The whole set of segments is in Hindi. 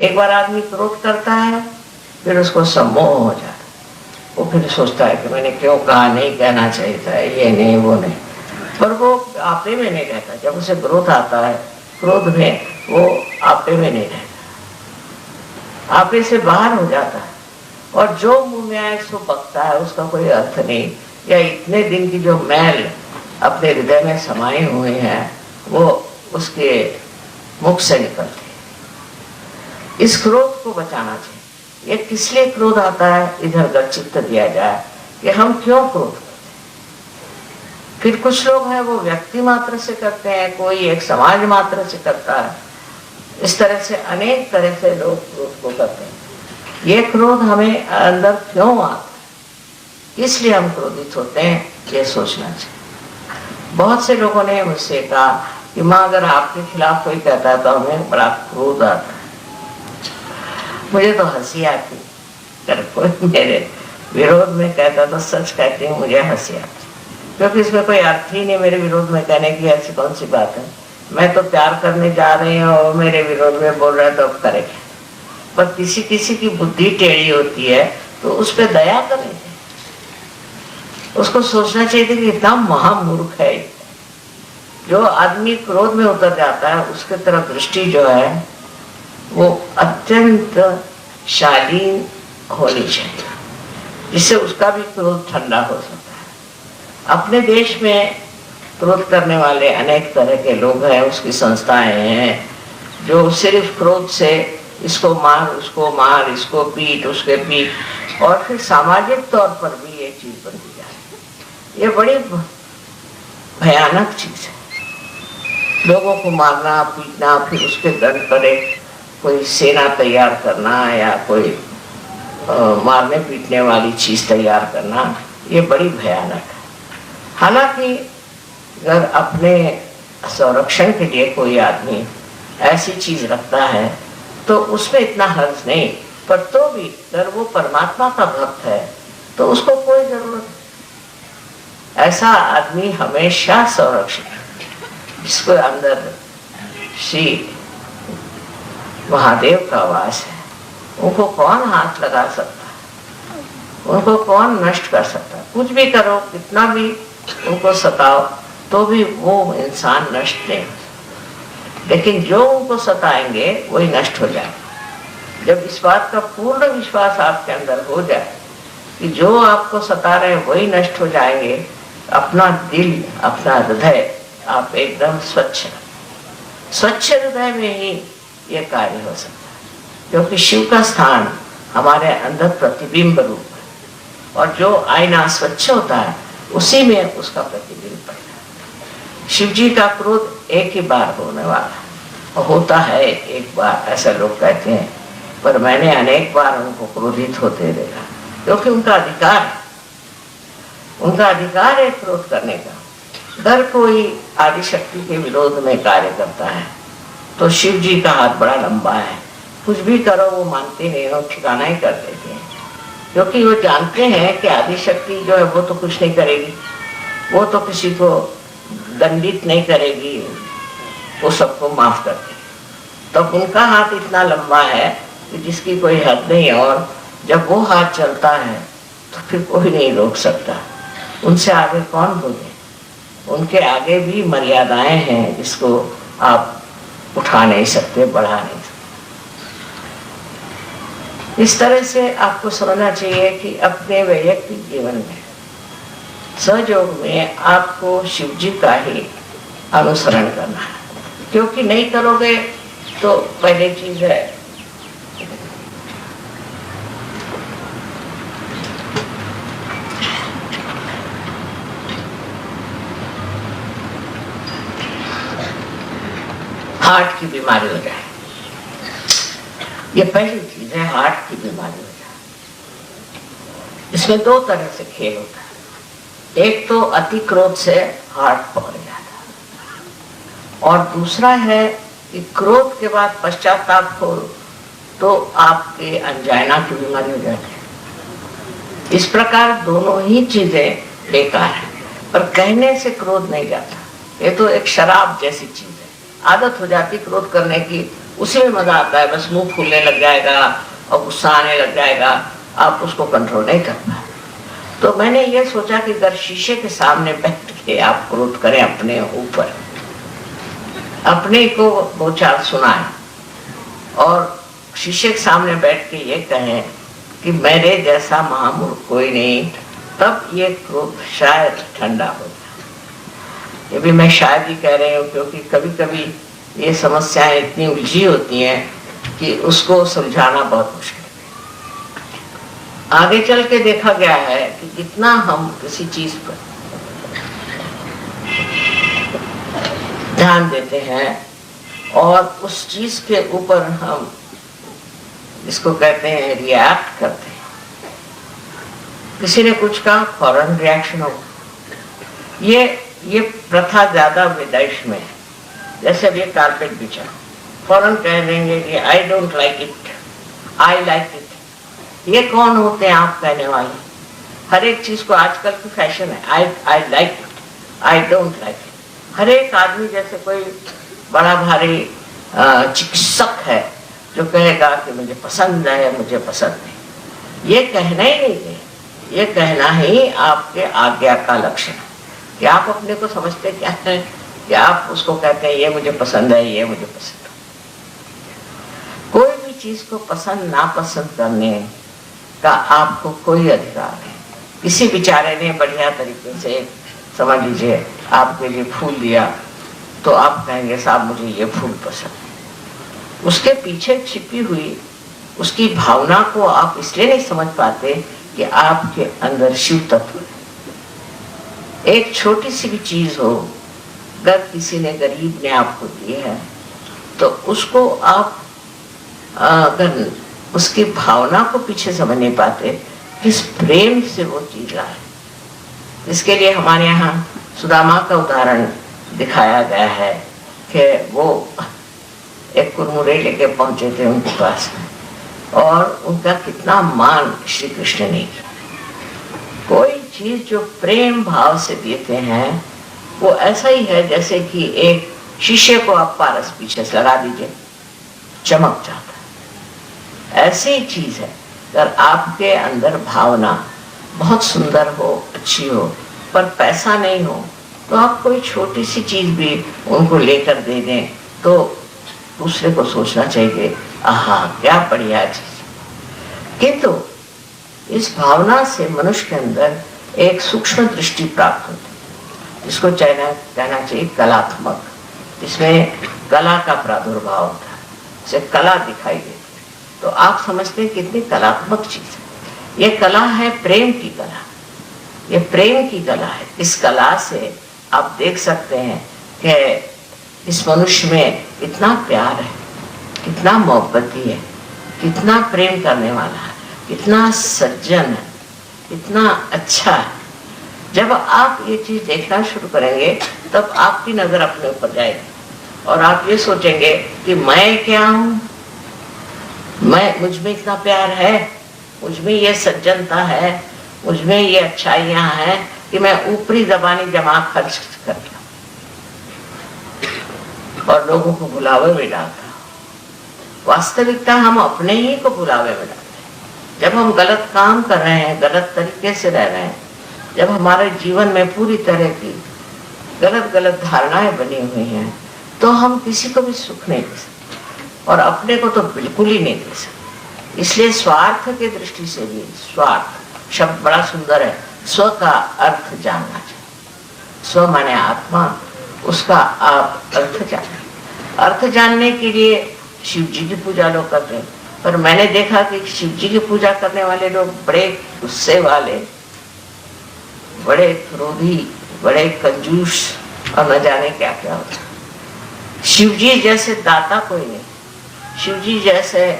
एक बार आदमी क्रोध करता है, फिर उसको सम्मोह हो जाता है। वो फिर सोचता है कि मैंने क्यों कहा, नहीं कहना चाहिए था, ये नहीं वो नहीं, पर वो आपे में नहीं रहता। जब उसे क्रोध आता है, क्रोध में वो आपे में नहीं रहता, आपे से बाहर हो जाता है। और जो मुंह में आए सो बकता है, उसका कोई अर्थ नहीं, या इतने दिन की जो मैल अपने हृदय में समाये हुए हैं वो उसके मुख से निकलती है। इस क्रोध को बचाना चाहिए। ये किस लिए क्रोध आता है, इधर गचित्त दिया जाए कि हम क्यों क्रोध करते हैं। फिर कुछ लोग हैं वो व्यक्ति मात्र से करते हैं, कोई एक समाज मात्र से करता है। इस तरह से अनेक तरह से लोग क्रोध को करते हैं। ये क्रोध हमें अंदर क्यों आता है, इसलिए हम क्रोधित होते हैं, ये सोचना चाहिए। बहुत से लोगों ने मुझसे कहा कि माँ अगर आपके खिलाफ कोई कहता है तो हमें बड़ा क्रोध आता है। मुझे तो हंसी आती, अगर कोई मेरे विरोध में कहता तो सच कहती हूँ मुझे हंसी आती, क्योंकि इसमें कोई अर्थ ही नहीं मेरे विरोध में कहने की। ऐसी कौन सी बात है, मैं तो प्यार करने जा रही हूँ और मेरे विरोध में बोल रहा है तो अब करेंगे। पर किसी किसी की बुद्धि टेढ़ी होती है तो उस पर दया करें। उसको सोचना चाहिए कि इतना महामूर्ख है। जो आदमी क्रोध में उतर जाता है उसके तरफ दृष्टि जो है वो अत्यंत शालीन होनी चाहिए, जिससे उसका भी क्रोध ठंडा हो सकता है। अपने देश में क्रोध करने वाले अनेक तरह के लोग हैं, उसकी संस्थाएं हैं जो सिर्फ क्रोध से इसको मार, उसको मार, इसको पीट, उसके पीट, और फिर सामाजिक तौर पर भी ये चीज बनती जाती है। ये बड़ी भयानक चीज है, लोगों को मारना पीटना, फिर उसके दंड पर कोई सेना तैयार करना या कोई मारने पीटने वाली चीज तैयार करना, ये बड़ी भयानक है। हालांकि अगर अपने संरक्षण के लिए कोई आदमी ऐसी चीज रखता है तो उसमें इतना हर्ज नहीं, पर तो भी अगर वो परमात्मा का भक्त है तो उसको कोई जरूरत नहीं। ऐसा आदमी हमेशा संरक्षित, जिसको अंदर श्री महादेव का वास है, उनको कौन हाथ लगा सकता है, उनको कौन नष्ट कर सकता है। कुछ भी करो, कितना भी उनको सताओ, तो भी वो इंसान नष्ट नहीं, लेकिन जो उनको सताएंगे वही नष्ट हो जाए। जब इस बात का पूर्ण विश्वास आपके अंदर हो जाए कि जो आपको सता रहे हैं वही नष्ट हो जाएंगे, अपना दिल, अपना हृदय आप एकदम स्वच्छ हृदय में ही ये कार्य हो सकता है, क्योंकि शिव का स्थान हमारे अंदर प्रतिबिंब रूप है, और जो आईना स्वच्छ होता है उसी में उसका प्रतिबिंब पड़ता है। शिव जी का क्रोध एक ही बार होने वाला है, और होता है एक बार, ऐसा लोग कहते हैं, पर मैंने अनेक बार उनको क्रोधित होते देखा, क्योंकि उनका अधिकार है क्रोध करने का। अगर कोई आदिशक्ति के विरोध में कार्य करता है तो शिव जी का हाथ बड़ा लंबा है, कुछ भी करो वो मानते नहीं, वो ठिकाना ही कर देते हैं, क्योंकि वो जानते हैं कि आदिशक्ति जो है वो तो कुछ नहीं करेगी, वो तो किसी को दंडित नहीं करेगी, वो सबको माफ कर देगी। तब उनका हाथ इतना लंबा है कि जिसकी कोई हद नहीं, और जब वो हाथ चलता है तो फिर कोई नहीं रोक सकता। उनसे आगे कौन बोले, उनके आगे भी मर्यादाएं हैं जिसको आप उठा नहीं सकते, बढ़ा नहीं सकते। इस तरह से आपको समझना चाहिए कि अपने वैयक्तिक जीवन में सहयोग में आपको शिव जी का ही अनुसरण करना है, क्योंकि नहीं करोगे तो पहली चीज है हार्ट की बीमारी हो जाए। ये पहली चीज है, हार्ट की बीमारी हो जाए। इसमें दो तरह से खेल होता है, एक तो अति क्रोध से हार्ट पकड़ जाता है, और दूसरा है कि क्रोध के बाद पश्चाताप हो तो आपके अंजाइना की बीमारी हो जाती है। इस प्रकार दोनों ही चीजें बेकार है, पर कहने से क्रोध नहीं जाता। ये तो एक शराब जैसी चीज है, आदत हो जाती क्रोध करने की उसी में मजा आता है, बस मुंह फूलने लग जाएगा और गुस्सा आने लग जाएगा, आप उसको कंट्रोल नहीं कर पाए। तो मैंने ये सोचा कि अगर शीशे के सामने बैठ के आप क्रोध करें अपने ऊपर, अपने को दो चार सुनाए और शीशे के सामने बैठ के ये कहें कि मेरे जैसा महामूर्ख कोई नहीं, तब ये क्रोध शायद ठंडा हो जाए। ये भी मैं शायद ही कह रही हूँ, क्योंकि कभी कभी ये समस्याएं इतनी उलझी होती हैं कि उसको सुलझाना बहुत मुश्किल है। आगे चल के देखा गया है कि कितना हम किसी चीज पर ध्यान देते हैं और उस चीज के ऊपर हम इसको कहते हैं रिएक्ट करते हैं। किसी ने कुछ कहा, फौरन रिएक्शन हो। ये प्रथा ज्यादा विदेश में है। जैसे अब ये कारपेट बिछा, फौरन कह देंगे कि आई don't like it, I like it. ये कौन होते हैं आप कहने वाले? हर एक चीज को आजकल की फैशन है, I like it, I don't like it. हर एक आदमी, जैसे कोई बड़ा भारी चिकित्सक है जो कहेगा कि मुझे पसंद है, मुझे पसंद नहीं। ये कहना ही नहीं है, ये कहना ही आपके आज्ञा का लक्षण है कि आप अपने को समझते क्या है कि आप उसको कहते हैं ये मुझे पसंद है, ये मुझे पसंद है। कोई भी चीज को पसंद नापसंद करने का आपको कोई अधिकार नहीं। किसी बेचारे ने बढ़िया तरीके से, समझ लीजिए, आपके लिए फूल दिया तो आप कहेंगे साहब मुझे ये फूल पसंद है। उसके पीछे छिपी हुई उसकी भावना को आप इसलिए नहीं समझ पाते कि आपके अंदर शिव तत्व है। एक छोटी सी भी चीज हो, अगर किसी ने, गरीब ने आपको दी है, तो उसको आप अगर उसकी भावना को पीछे समझ नहीं पाते, किस प्रेम से वो चीज लाए। इसके लिए हमारे यहाँ सुदामा का उदाहरण दिखाया गया है कि वो एक कुरमुरे लेके पहुंचे थे उनके पास और उनका कितना मान श्री कृष्ण ने किया। कोई चीज जो प्रेम भाव से देते हैं वो ऐसा ही है जैसे कि एक शीशे को आप पारस पीछे से लगा दीजिए, चमक जाता है। ऐसी ही चीज है, अगर आपके अंदर भावना बहुत सुंदर हो, अच्छी हो, पर पैसा नहीं हो, तो आप कोई छोटी सी चीज भी उनको लेकर दे दें तो दूसरे को सोचना चाहिए, आहा क्या बढ़िया चीज। किंतु इस भावना से मनुष्य के अंदर एक सूक्ष्म दृष्टि प्राप्त होती है, जिसको कहना चाहिए कलात्मक, जिसमें कला का प्रादुर्भाव होता है, जिसे कला दिखाई देती है। तो आप समझते हैं कितनी कलात्मक चीज है। ये कला है प्रेम की कला, ये प्रेम की कला है। इस कला से आप देख सकते हैं कि इस मनुष्य में कितना प्यार है, कितना मोहब्बती है, कितना प्रेम करने वाला है, कितना सज्जन है, कितना अच्छा है। जब आप ये चीज देखना शुरू करेंगे तब आपकी नजर अपने ऊपर जाएगी और आप ये सोचेंगे कि मैं क्या हूं, मुझ में इतना प्यार है, मुझ में ये सज्जनता है, मुझ में ये अच्छाइयां हैं कि मैं ऊपरी जबानी जमा खर्च कर लिया और लोगों को बुलावे में डालता। वास्तविकता हम अपने ही को बुलावे में डालते हैं। जब हम गलत काम कर रहे हैं, गलत तरीके से रह रहे हैं, जब हमारे जीवन में पूरी तरह की गलत धारणाएं बनी हुई हैं, तो हम किसी को भी सुख नहीं दे सकते और अपने को तो बिल्कुल ही नहीं दे सकते। इसलिए स्वार्थ की दृष्टि से भी, स्वार्थ शब्द बड़ा सुंदर है, स्व का अर्थ जानना चाहिए। स्व माने आत्मा, उसका आप अर्थ जाने। अर्थ जानने के लिए शिव जी की पूजा लोग करते हैं, पर मैंने देखा कि शिव जी की पूजा करने वाले लोग बड़े गुस्से वाले, बड़े क्रोधी, बड़े कंजूस और न जाने क्या क्या होता। शिव जी जैसे दाता कोई नहीं, शिव जी जैसे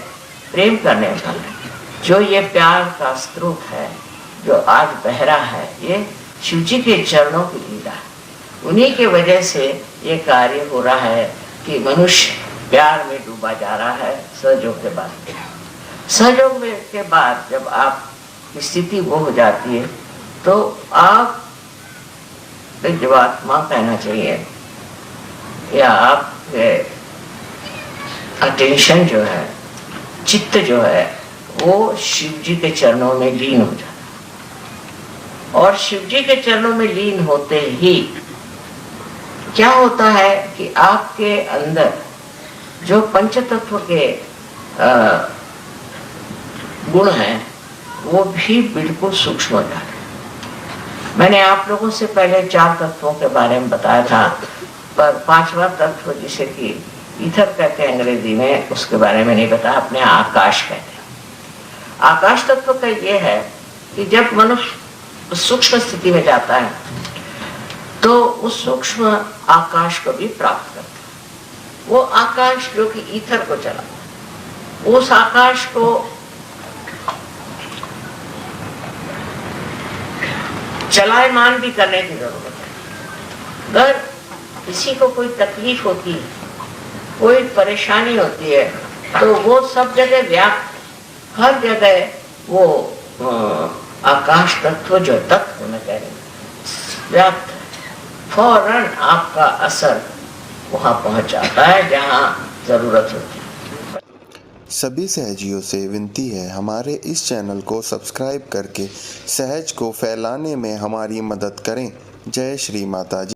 प्रेम करने वाला, जो ये प्यार का स्रोत है, जो आज बह रहा है, ये शिव जी के चरणों की लीला है। उन्हीं के वजह से ये कार्य हो रहा है कि मनुष्य प्यार में डूबा जा रहा है। सहयोग के बाद, सहयोग के बाद जब आप स्थिति वो हो जाती है तो आप जीवात्मा कहना चाहिए या आप अटेंशन जो है, चित्त जो है, वो शिव जी के चरणों में लीन हो जाता है। और शिव जी के चरणों में लीन होते ही क्या होता है कि आपके अंदर जो पंचतत्व के गुण हैं वो भी बिल्कुल सूक्ष्म हो जाते हैं। मैंने आप लोगों से पहले 4 तत्वों के बारे में बताया था, पर 5वां तत्व जिसे कि ईथर कहते हैं अंग्रेजी में, उसके बारे में नहीं बताया, अपने आकाश कहते हैं। आकाश तत्व का ये है कि जब मनुष्य सूक्ष्म स्थिति में जाता है तो उस सूक्ष्म आकाश को भी प्राप्त करता है। वो आकाश जो कि ईथर को चला, उस आकाश को चलायमान भी करने की जरूरत है। अगर किसी को कोई तकलीफ होती है, कोई परेशानी होती है, तो वो सब जगह व्याप्त, हर जगह वो आकाश तत्व जो तत्व होना चाहिए व्याप्त, फौरन आपका असर वहां पहुंच जाता है जहां जरूरत होती है। सभी सहजियों से विनती है, हमारे इस चैनल को सब्सक्राइब करके सहज को फैलाने में हमारी मदद करें। जय श्री माता जी।